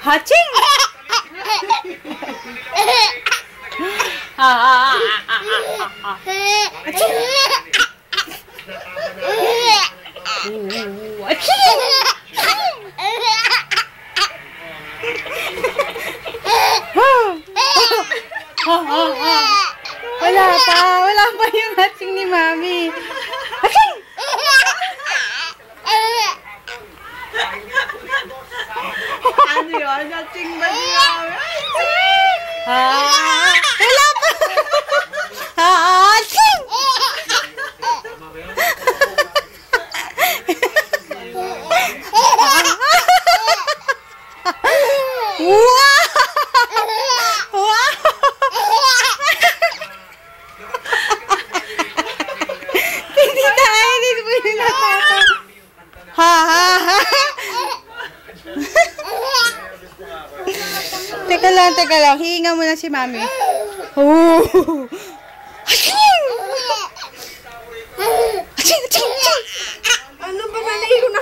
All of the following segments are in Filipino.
Haching! Wala pa yung haching ni Mami. Haching! Ano yun? Haching ba niya? Wala pa! Haching! Teka lang. Hihinga muna si Mami. Oh! Haching! Haching! Ano ba naligo na?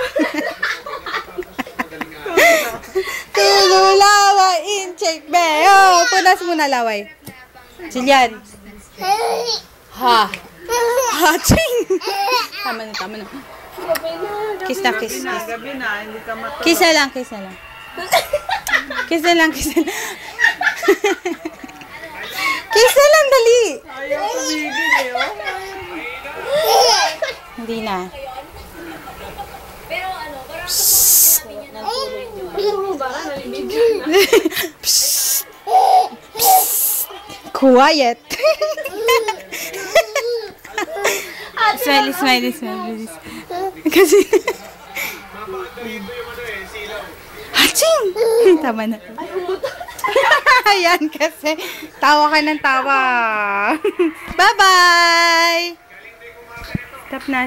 Tululawa in check be. Oh, punas muna laway. Jillian. Haching! Tama na. Kiss na. Gabi na, hindi ka matulog. Kiss na lang. Kiss na lang, dali. Ayaw tumigil eh, oh. Hindi na. Pero ano, parang sabi niya ng tulog. Baka nalimig. Quiet. Smiley. Kasi... Haching! Tama na. Ayan kasi. Tawa ka ng tawa. Bye-bye! Stop na.